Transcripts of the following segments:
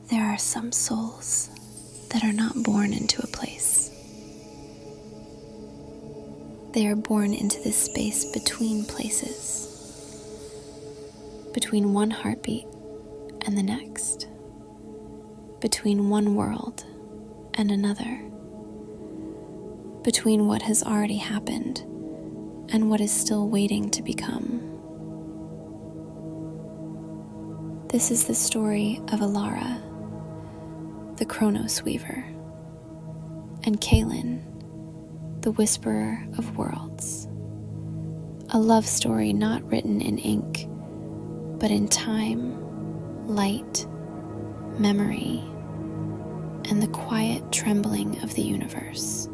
There are some souls that are not born into a place. They are born into this space between places, between one heartbeat and the next, between one world and another, between what has already happened and what is still waiting to become. This is the story of Elara, the Chronos-Weaver, and Kaelen, the Whisperer of Worlds. A love story not written in ink, but in time, light, memory, and the quiet trembling of the universe.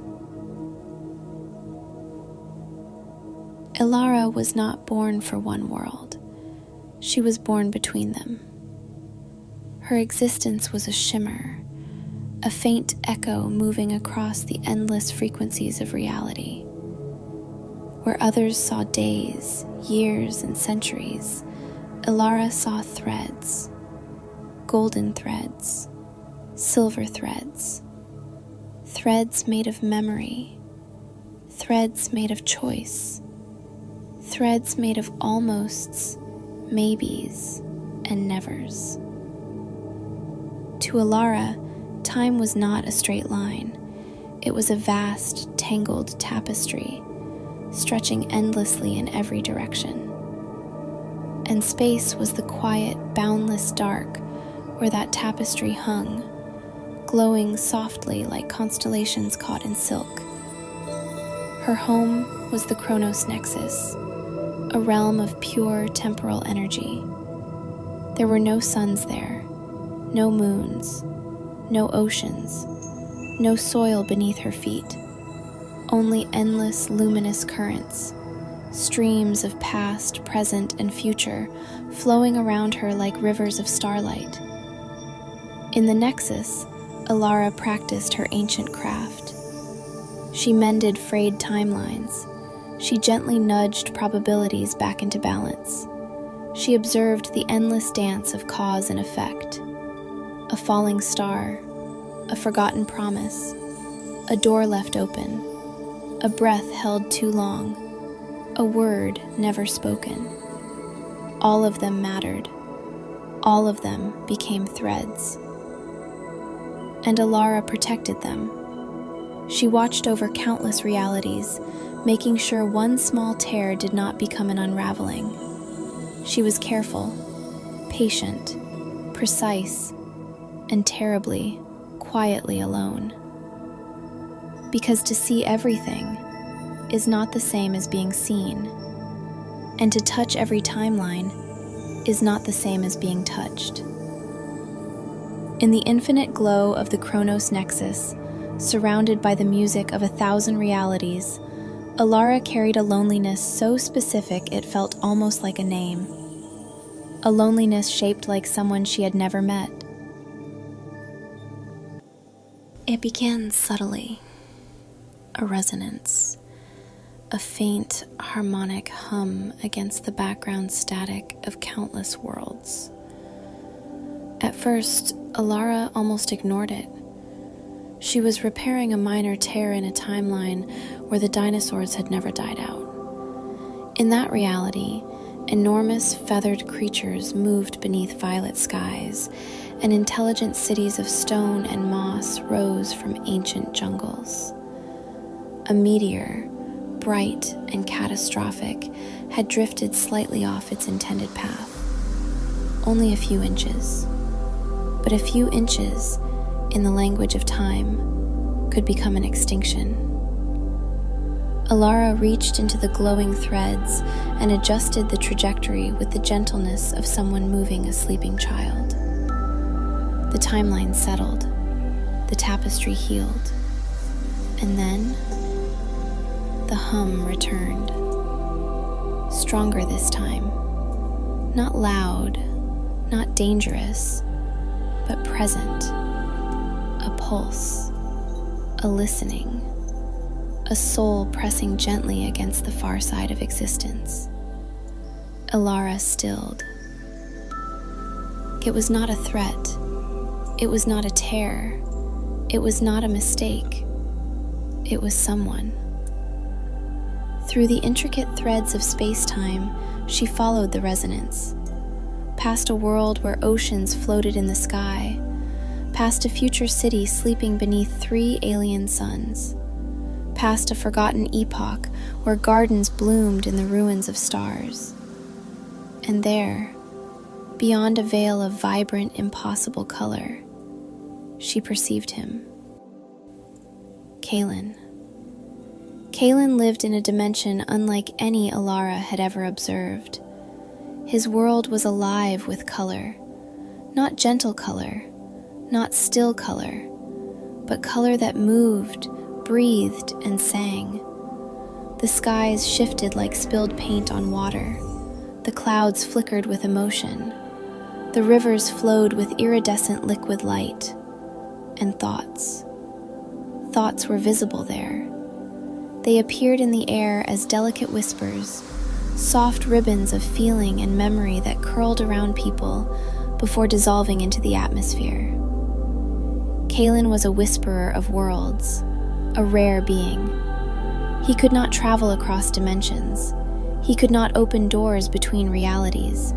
Elara was not born for one world. She was born between them. Her existence was a shimmer, a faint echo moving across the endless frequencies of reality. Where others saw days, years, and centuries, Elara saw threads, golden threads, silver threads, threads made of memory, threads made of choice, threads made of almosts, maybes, and nevers. To Elara, time was not a straight line. It was a vast, tangled tapestry, stretching endlessly in every direction. And space was the quiet, boundless dark where that tapestry hung, glowing softly like constellations caught in silk. Her home was the Chronos Nexus, a realm of pure temporal energy. There were no suns there, no moons, no oceans, no soil beneath her feet, only endless luminous currents, streams of past, present, and future flowing around her like rivers of starlight. In the Nexus, Elara practiced her ancient craft. She mended frayed timelines. She gently nudged probabilities back into balance. She observed the endless dance of cause and effect. A falling star, a forgotten promise, a door left open, a breath held too long, a word never spoken. All of them mattered. All of them became threads. And Elara protected them. She watched over countless realities, making sure one small tear did not become an unraveling. She was careful, patient, precise, and terribly, quietly alone. Because to see everything is not the same as being seen, and to touch every timeline is not the same as being touched. In the infinite glow of the Chronos Nexus, surrounded by the music of 1,000 realities, Elara carried a loneliness so specific it felt almost like a name. A loneliness shaped like someone she had never met. It began subtly, a resonance, a faint harmonic hum against the background static of countless worlds. At first, Elara almost ignored it. She was repairing a minor tear in a timeline where the dinosaurs had never died out. In that reality, enormous feathered creatures moved beneath violet skies, and intelligent cities of stone and moss rose from ancient jungles. A meteor, bright and catastrophic, had drifted slightly off its intended path. Only a few inches. But a few inches, in the language of time, could become an extinction. Elara reached into the glowing threads and adjusted the trajectory with the gentleness of someone moving a sleeping child. The timeline settled, the tapestry healed, and then the hum returned. Stronger this time, not loud, not dangerous, but present. A pulse, a listening, a soul pressing gently against the far side of existence. Elara stilled. It was not a threat. It was not a tear. It was not a mistake. It was someone. Through the intricate threads of space-time, she followed the resonance. Past a world where oceans floated in the sky, past a future city sleeping beneath 3 alien suns, past a forgotten epoch where gardens bloomed in the ruins of stars. And there, beyond a veil of vibrant, impossible color, she perceived him. Kaelen. Kaelen lived in a dimension unlike any Elara had ever observed. His world was alive with color, not gentle color, not still color, but color that moved, breathed, and sang. The skies shifted like spilled paint on water. The clouds flickered with emotion. The rivers flowed with iridescent liquid light. And thoughts. Thoughts were visible there. They appeared in the air as delicate whispers, soft ribbons of feeling and memory that curled around people before dissolving into the atmosphere. Kaelen was a whisperer of worlds, a rare being. He could not travel across dimensions. He could not open doors between realities.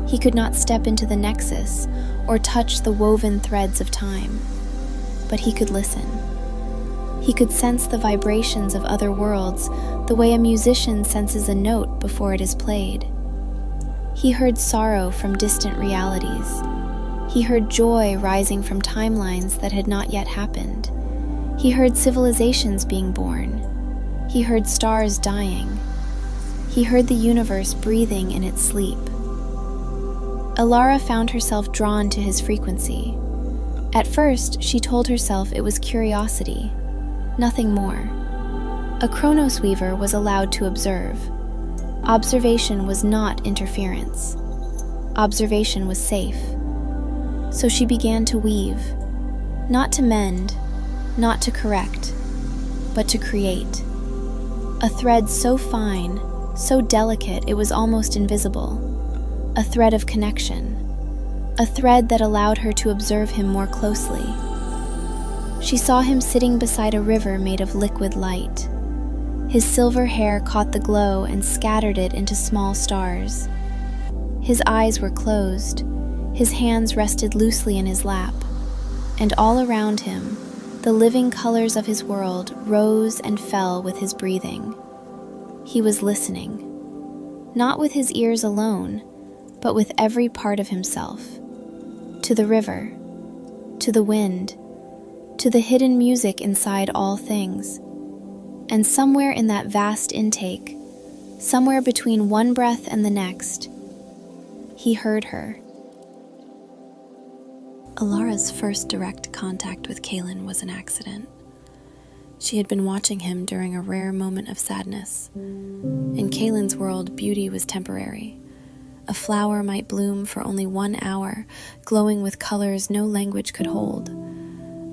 He could not step into the nexus or touch the woven threads of time. But he could listen. He could sense the vibrations of other worlds the way a musician senses a note before it is played. He heard sorrow from distant realities. He heard joy rising from timelines that had not yet happened. He heard civilizations being born. He heard stars dying. He heard the universe breathing in its sleep. Elara found herself drawn to his frequency. At first, she told herself it was curiosity, nothing more. A Chronos-Weaver was allowed to observe. Observation was not interference. Observation was safe. So she began to weave, not to mend, not to correct, but to create. A thread so fine, so delicate it was almost invisible. A thread of connection. A thread that allowed her to observe him more closely. She saw him sitting beside a river made of liquid light. His silver hair caught the glow and scattered it into small stars. His eyes were closed. His hands rested loosely in his lap, and all around him, the living colors of his world rose and fell with his breathing. He was listening, not with his ears alone, but with every part of himself, to the river, to the wind, to the hidden music inside all things. And somewhere in that vast intake, somewhere between one breath and the next, he heard her. Elara's first direct contact with Kaelen was an accident. She had been watching him during a rare moment of sadness. In Kaelen's world, beauty was temporary. A flower might bloom for only 1 hour, glowing with colors no language could hold.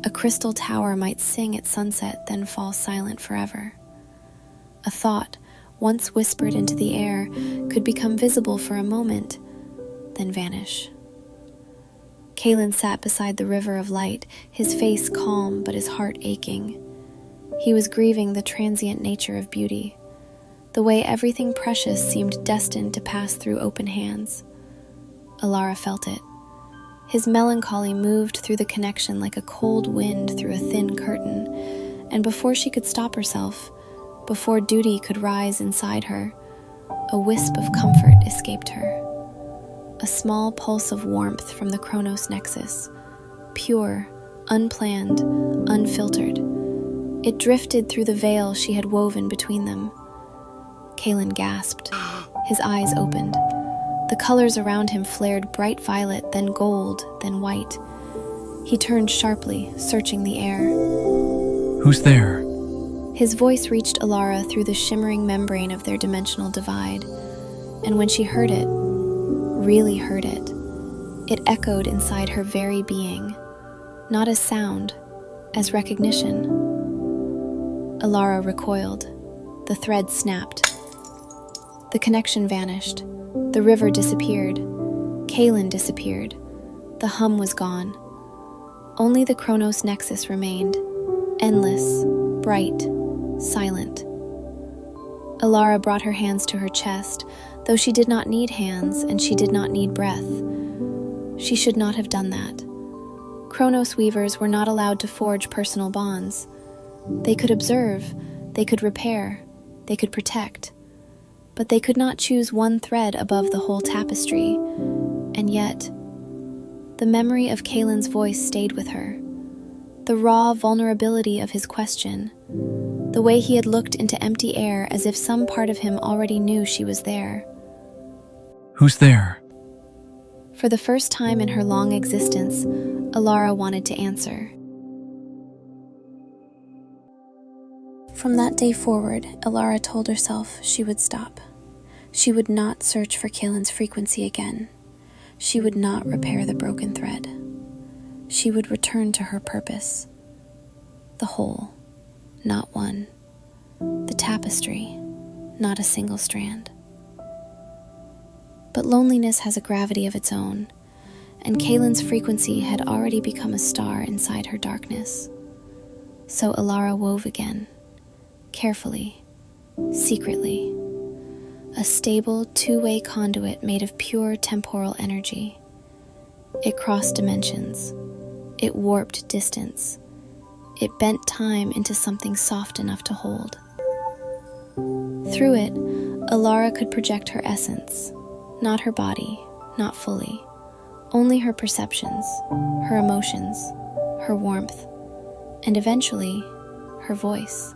A crystal tower might sing at sunset, then fall silent forever. A thought, once whispered into the air, could become visible for a moment, then vanish. Kaelen sat beside the river of light, his face calm but his heart aching. He was grieving the transient nature of beauty, the way everything precious seemed destined to pass through open hands. Elara felt it. His melancholy moved through the connection like a cold wind through a thin curtain, and before she could stop herself, before duty could rise inside her, a wisp of comfort escaped her. A small pulse of warmth from the Chronos nexus, pure, unplanned, unfiltered. It drifted through the veil she had woven between them. Kaelen gasped. His eyes opened. The colors around him flared bright violet, then gold, then white. He turned sharply, searching the air. Who's there? His voice reached Elara through the shimmering membrane of their dimensional divide, and when she heard it, really heard it, it echoed inside her very being, not as sound, as recognition. Elara recoiled. The thread snapped. The connection vanished. The river disappeared. Kaelen disappeared. The hum was gone. Only the Chronos nexus remained, endless, bright, silent. Elara brought her hands to her chest, though she did not need hands and she did not need breath. She should not have done that. Chronos-Weavers were not allowed to forge personal bonds. They could observe, they could repair, they could protect, but they could not choose one thread above the whole tapestry. And yet, the memory of Kaelen's voice stayed with her. The raw vulnerability of his question, the way he had looked into empty air as if some part of him already knew she was there. Who's there? For the first time in her long existence, Elara wanted to answer. From that day forward, Elara told herself she would stop. She would not search for Kaelen's frequency again. She would not repair the broken thread. She would return to her purpose. The whole, not one. The tapestry, not a single strand. But loneliness has a gravity of its own, and Kaelen's frequency had already become a star inside her darkness. So Elara wove again, carefully, secretly, a stable two-way conduit made of pure temporal energy. It crossed dimensions. It warped distance. It bent time into something soft enough to hold. Through it, Elara could project her essence, not her body, not fully, only her perceptions, her emotions, her warmth, and eventually, her voice.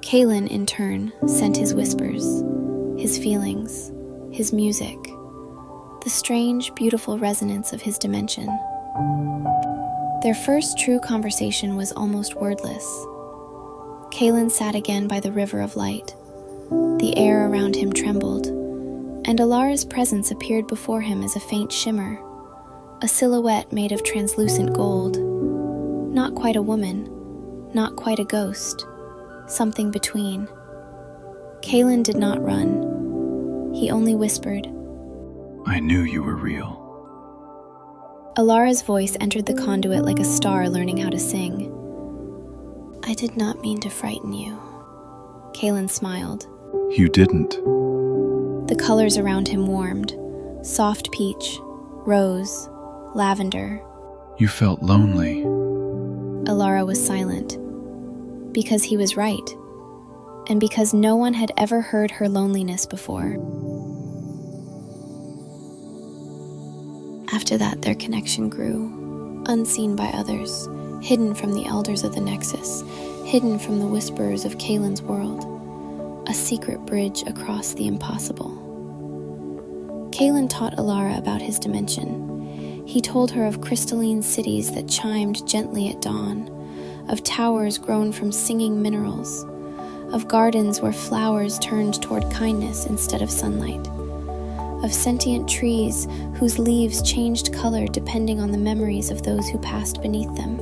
Kaelen, in turn, sent his whispers, his feelings, his music, the strange, beautiful resonance of his dimension. Their first true conversation was almost wordless. Kaelen sat again by the river of light. The air around him trembled, and Elara's presence appeared before him as a faint shimmer, a silhouette made of translucent gold. Not quite a woman, not quite a ghost, something between. Kaelen did not run. He only whispered, I knew you were real. Elara's voice entered the conduit like a star learning how to sing. I did not mean to frighten you. Kaelen smiled. You didn't. The colors around him warmed. Soft peach, rose, lavender. You felt lonely. Elara was silent. Because he was right. And because no one had ever heard her loneliness before. After that, their connection grew, unseen by others, hidden from the elders of the Nexus, hidden from the whisperers of Kaelen's world, a secret bridge across the impossible. Kaelen taught Elara about his dimension. He told her of crystalline cities that chimed gently at dawn, of towers grown from singing minerals, of gardens where flowers turned toward kindness instead of sunlight, of sentient trees whose leaves changed color depending on the memories of those who passed beneath them.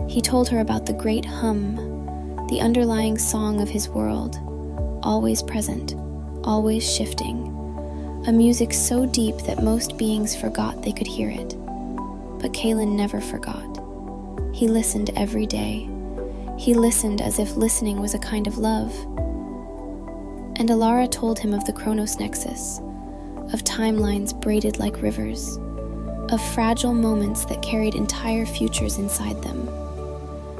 He told her about the great hum, the underlying song of his world, always present, always shifting, a music so deep that most beings forgot they could hear it. But Kaelen never forgot. He listened every day. He listened as if listening was a kind of love. And Elara told him of the Chronos Nexus, of timelines braided like rivers, of fragile moments that carried entire futures inside them.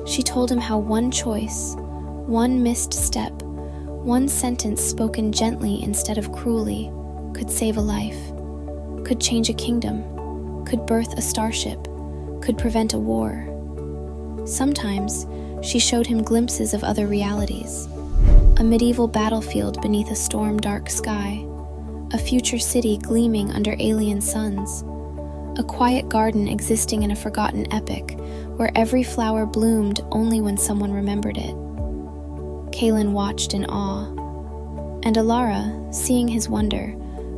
She told him how one choice, one missed step, one sentence spoken gently instead of cruelly, could save a life, could change a kingdom, could birth a starship, could prevent a war. Sometimes, she showed him glimpses of other realities, a medieval battlefield beneath a storm-dark sky, a future city gleaming under alien suns, a quiet garden existing in a forgotten epic where every flower bloomed only when someone remembered it. Kaelen watched in awe, and Elara, seeing his wonder,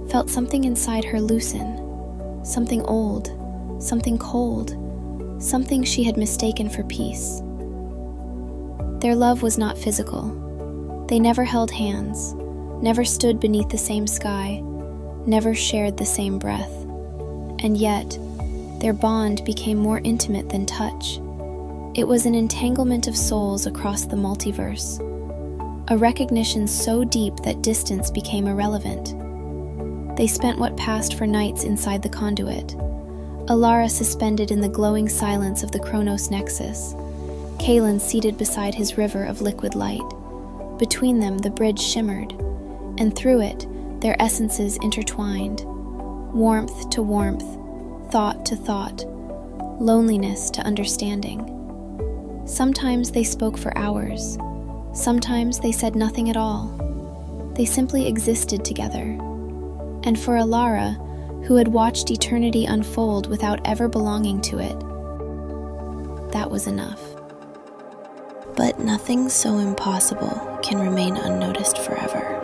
felt something inside her loosen, something old, something cold, something she had mistaken for peace. Their love was not physical. They never held hands, never stood beneath the same sky, never shared the same breath. And yet, their bond became more intimate than touch. It was an entanglement of souls across the multiverse, a recognition so deep that distance became irrelevant. They spent what passed for nights inside the conduit, Elara suspended in the glowing silence of the Chronos Nexus, Kaelen seated beside his river of liquid light. Between them the bridge shimmered, and through it their essences intertwined, warmth to warmth, thought to thought, loneliness to understanding. Sometimes they spoke for hours, sometimes they said nothing at all. They simply existed together. And for Elara, who had watched eternity unfold without ever belonging to it, that was enough. But nothing so impossible can remain unnoticed forever.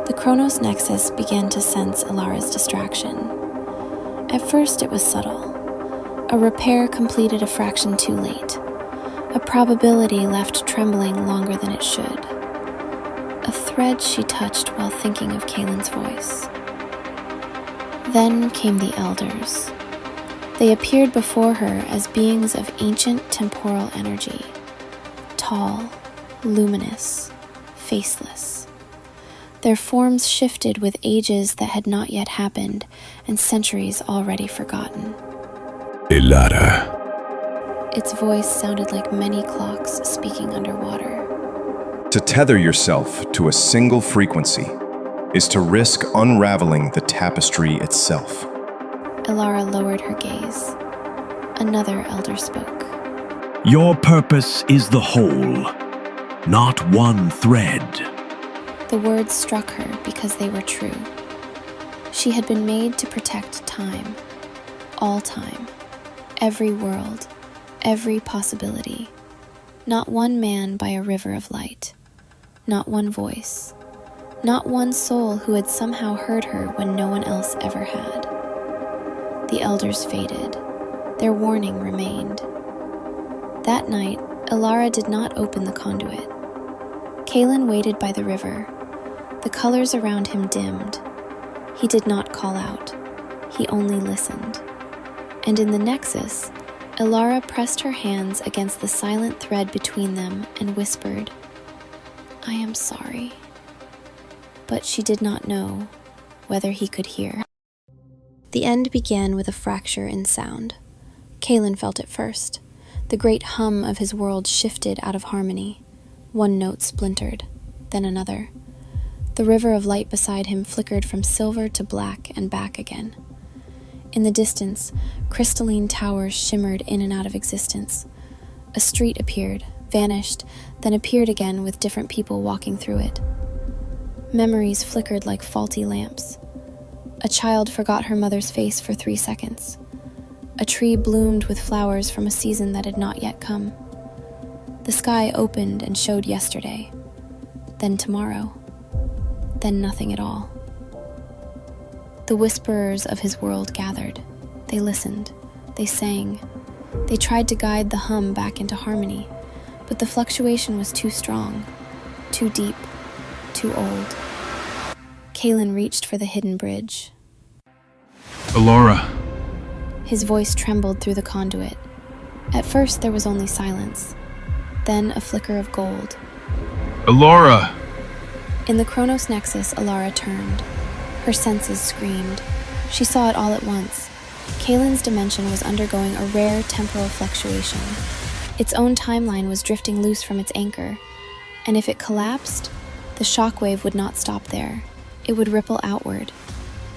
The Chronos Nexus began to sense Elara's distraction. At first it was subtle. A repair completed a fraction too late. A probability left trembling longer than it should. A thread she touched while thinking of Kaelen's voice. Then came the Elders. They appeared before her as beings of ancient temporal energy. Tall, luminous, faceless. Their forms shifted with ages that had not yet happened and centuries already forgotten. Elara. Its voice sounded like many clocks speaking underwater. To tether yourself to a single frequency is to risk unraveling the tapestry itself. Elara lowered her gaze. Another elder spoke. Your purpose is the whole, not one thread. The words struck her because they were true. She had been made to protect time, all time, every world, every possibility. Not one man by a river of light, not one voice, not one soul who had somehow heard her when no one else ever had. The elders faded. Their warning remained. That night, Elara did not open the conduit. Kaelen waited by the river. The colors around him dimmed. He did not call out. He only listened. And in the Nexus, Elara pressed her hands against the silent thread between them and whispered, "I am sorry." But she did not know whether he could hear. The end began with a fracture in sound. Kaelen felt it first. The great hum of his world shifted out of harmony. One note splintered, then another. The river of light beside him flickered from silver to black and back again. In the distance, crystalline towers shimmered in and out of existence. A street appeared, vanished, then appeared again with different people walking through it. Memories flickered like faulty lamps. A child forgot her mother's face for 3 seconds. A tree bloomed with flowers from a season that had not yet come. The sky opened and showed yesterday, then tomorrow, then nothing at all. The whisperers of his world gathered. They listened. They sang. They tried to guide the hum back into harmony, but the fluctuation was too strong, too deep, too old. Kaelen reached for the hidden bridge. Elara. His voice trembled through the conduit. At first there was only silence, then a flicker of gold. Elara. In the Chronos Nexus, Elara turned. Her senses screamed. She saw it all at once. Kaelen's dimension was undergoing a rare temporal fluctuation. Its own timeline was drifting loose from its anchor, and if it collapsed, the shockwave would not stop there. It would ripple outward.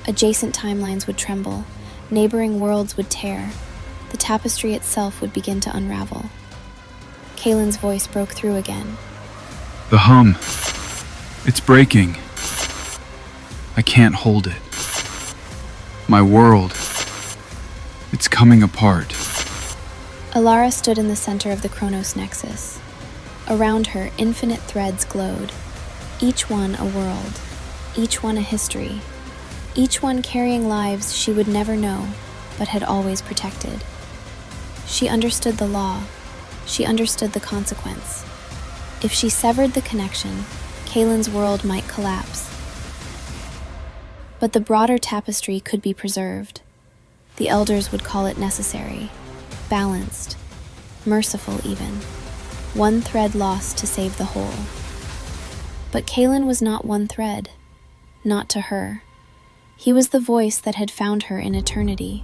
Adjacent timelines would tremble. Neighboring worlds would tear. The tapestry itself would begin to unravel. Kaelen's voice broke through again. The hum. It's breaking. I can't hold it. My world. It's coming apart. Elara stood in the center of the Chronos Nexus. Around her, infinite threads glowed. Each one a world. Each one a history. Each one carrying lives she would never know, but had always protected. She understood the law. She understood the consequence. If she severed the connection, Kaelen's world might collapse. But the broader tapestry could be preserved. The elders would call it necessary, balanced, merciful even. One thread lost to save the whole. But Kaelen was not one thread, not to her. He was the voice that had found her in eternity,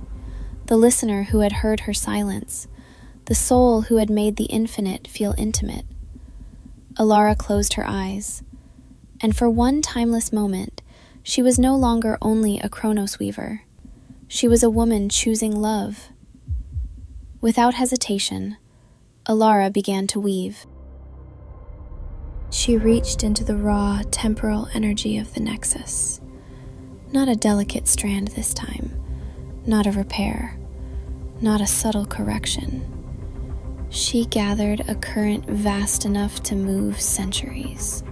the listener who had heard her silence, the soul who had made the infinite feel intimate. Elara closed her eyes, and for one timeless moment, she was no longer only a Chronos-Weaver. She was a woman choosing love. Without hesitation, Elara began to weave. She reached into the raw, temporal energy of the Nexus. Not a delicate strand this time, not a repair, not a subtle correction. She gathered a current vast enough to move centuries,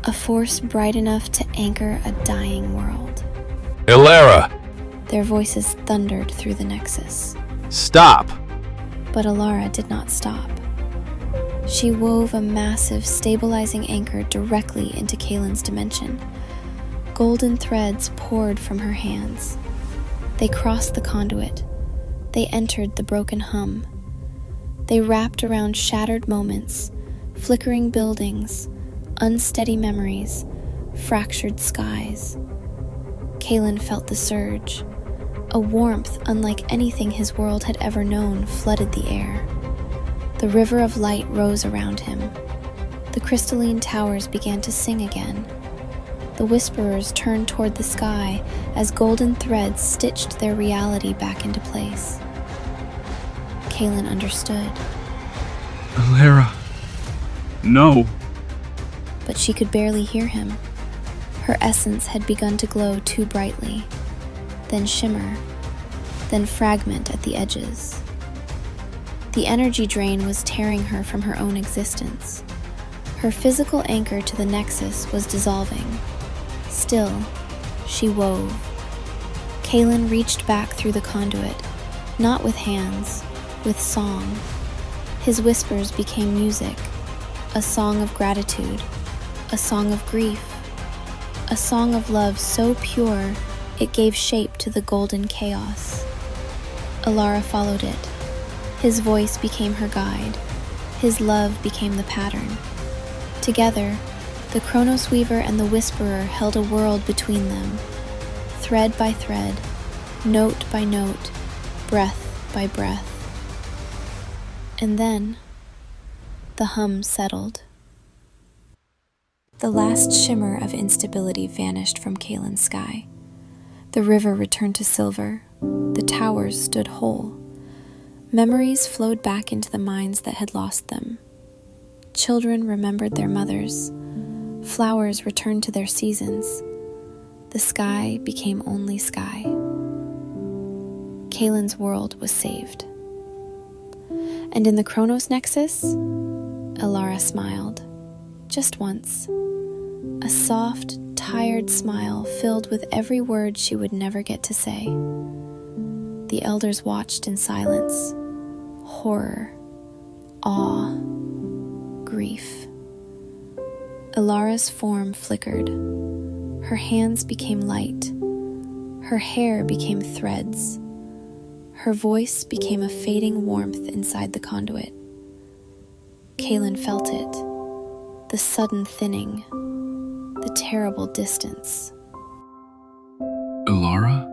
a force bright enough to anchor a dying world. Elara! Their voices thundered through the Nexus. Stop! But Elara did not stop. She wove a massive, stabilizing anchor directly into Kaelen's dimension. Golden threads poured from her hands. They crossed the conduit. They entered the broken hum. They wrapped around shattered moments, flickering buildings, unsteady memories, fractured skies. Kaelen felt the surge. A warmth unlike anything his world had ever known flooded the air. The river of light rose around him. The crystalline towers began to sing again. The whisperers turned toward the sky as golden threads stitched their reality back into place. Kaelen understood. Elara. No. But she could barely hear him. Her essence had begun to glow too brightly, then shimmer, then fragment at the edges. The energy drain was tearing her from her own existence. Her physical anchor to the Nexus was dissolving. Still, she wove. Kaelen reached back through the conduit, not with hands, with song. His whispers became music, a song of gratitude, a song of grief, a song of love so pure it gave shape to the golden chaos. Elara followed it. His voice became her guide. His love became the pattern. Together, the Chronos-Weaver and the Whisperer held a world between them, thread by thread, note by note, breath by breath. And then, the hum settled. The last shimmer of instability vanished from Kaelen's sky. The river returned to silver. The towers stood whole. Memories flowed back into the minds that had lost them. Children remembered their mothers. Flowers returned to their seasons. The sky became only sky. Kaelen's world was saved. And in the Chronos Nexus, Elara smiled. Just once. A soft, tired smile filled with every word she would never get to say. The elders watched in silence. Horror, awe, grief. Elara's form flickered. Her hands became light. Her hair became threads. Her voice became a fading warmth inside the conduit. Kaelen felt it, the sudden thinning, the terrible distance. Elara?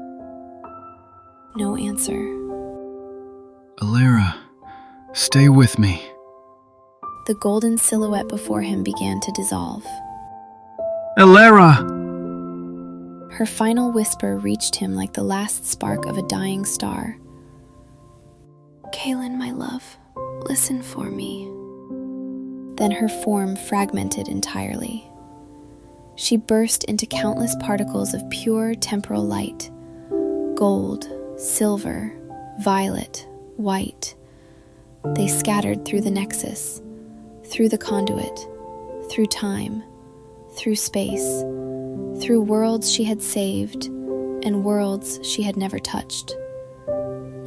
No answer. Elara, stay with me. The golden silhouette before him began to dissolve. Elara! Her final whisper reached him like the last spark of a dying star. Kaelen, my love, listen for me. Then her form fragmented entirely. She burst into countless particles of pure temporal light. Gold, silver, violet, white. They scattered through the Nexus, through the conduit, through time, through space, through worlds she had saved and worlds she had never touched.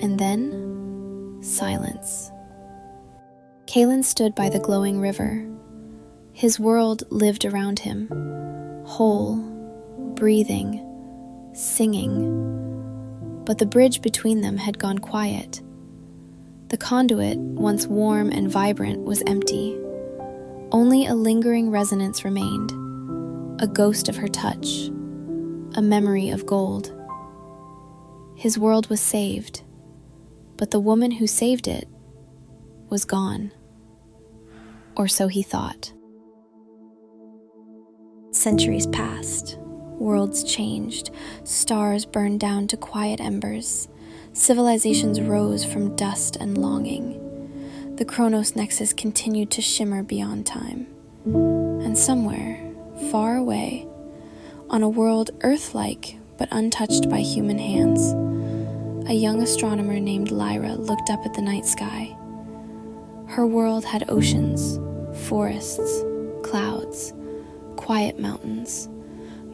And then, silence. Kaelen stood by the glowing river. His world lived around him, whole, breathing, singing. but the bridge between them had gone quiet. The conduit, once warm and vibrant, was empty. Only a lingering resonance remained, a ghost of her touch, a memory of gold. His world was saved, but the woman who saved it was gone. Or so he thought. Centuries passed. Worlds changed. Stars burned down to quiet embers. Civilizations rose from dust and longing. The Chronos nexus continued to shimmer beyond time. And somewhere, far away, on a world Earth-like but untouched by human hands, a young astronomer named Lyra looked up at the night sky. Her world had oceans, forests, clouds, quiet mountains,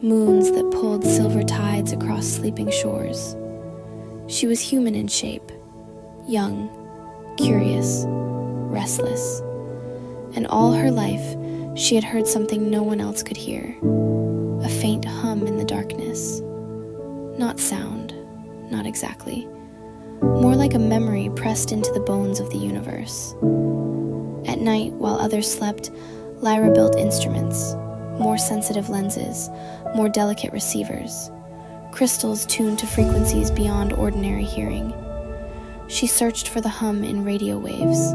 moons that pulled silver tides across sleeping shores. She was human in shape, young, curious, restless, and all her life she had heard something no one else could hear, a faint hum in the darkness. Not sound, not exactly, more like a memory pressed into the bones of the universe. At night, while others slept, Lyra built instruments, more sensitive lenses, more delicate receivers, crystals tuned to frequencies beyond ordinary hearing. She searched for the hum in radio waves.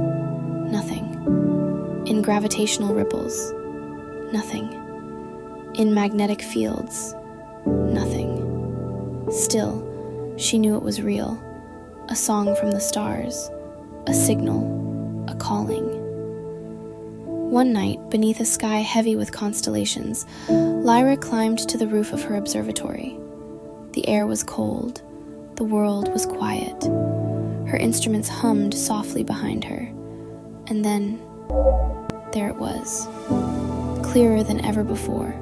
Nothing. In gravitational ripples. Nothing. In magnetic fields. Nothing. Still, she knew it was real. A song from the stars. A signal. A calling. One night, beneath a sky heavy with constellations, Lyra climbed to the roof of her observatory. The air was cold. The world was quiet. Her instruments hummed softly behind her. And then, there it was, clearer than ever before,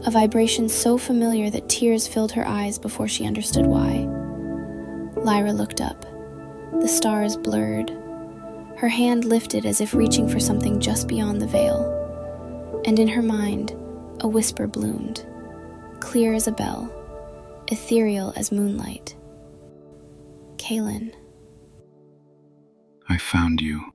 a vibration so familiar that tears filled her eyes before she understood why. Lyra looked up. The stars blurred. Her hand lifted as if reaching for something just beyond the veil. And in her mind, a whisper bloomed, clear as a bell, ethereal as moonlight. Kaelen. I found you.